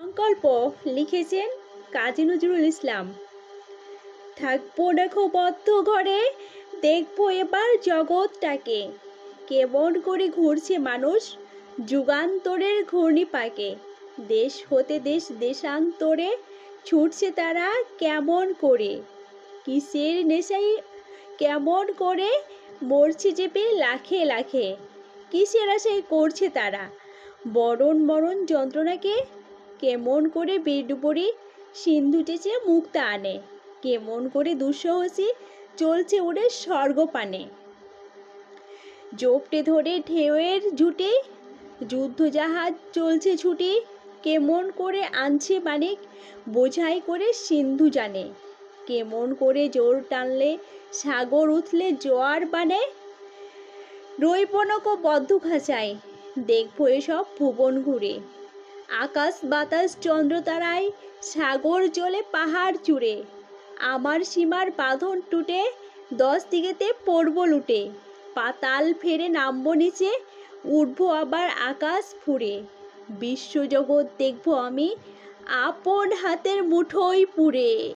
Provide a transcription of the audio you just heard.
সংকল্প লিখেছেন কাজী নজরুল ইসলাম। থাকবো দেখো বদ্ধ ঘরে, দেখবো এবার জগৎটাকে, কেমন করে ঘুরছে মানুষ যুগান্তরের ঘূর্ণিপাকে। দেশ হতে দেশ দেশান্তরে ছুটছে তারা কেমন করে, কিসের নেশাই কেমন করে মরছে চেপে লাখে লাখে। কিসের আশায় করছে তারা বরণ মরণ যন্ত্রণাকে, কেমন করে বীরডুবুরি সিন্ধু চেঁচে মুক্তা আনে, কেমন করে দুঃসাহসী চলছে ওরে স্বর্গপানে। জোপটে ধরে ঢেউয়ের ঝুঁটে যুদ্ধজাহাজ চলছে ছুটি, কেমন করে আনছে মানিক বোঝাই করে সিন্ধু জানে। কেমন করে জোর টানলে সাগর উঠলে জোয়ার বানে। রইবনক বদ্ধ খাঁচায়, দেখবো এসব ভুবন ঘুরে, আকাশ বাতাস চন্দ্র তারায় সাগর জলে পাহাড় চূড়ে। আমার সীমার বাঁধন টুটে 10 দিকেতে পড়ব লুটে, পাতাল ফেরে নামবো নিচে, উঠবো আবার আকাশ ফুঁড়ে। বিশ্বজগৎ দেখবো আমি আপন হাতের মুঠোয় পুরে।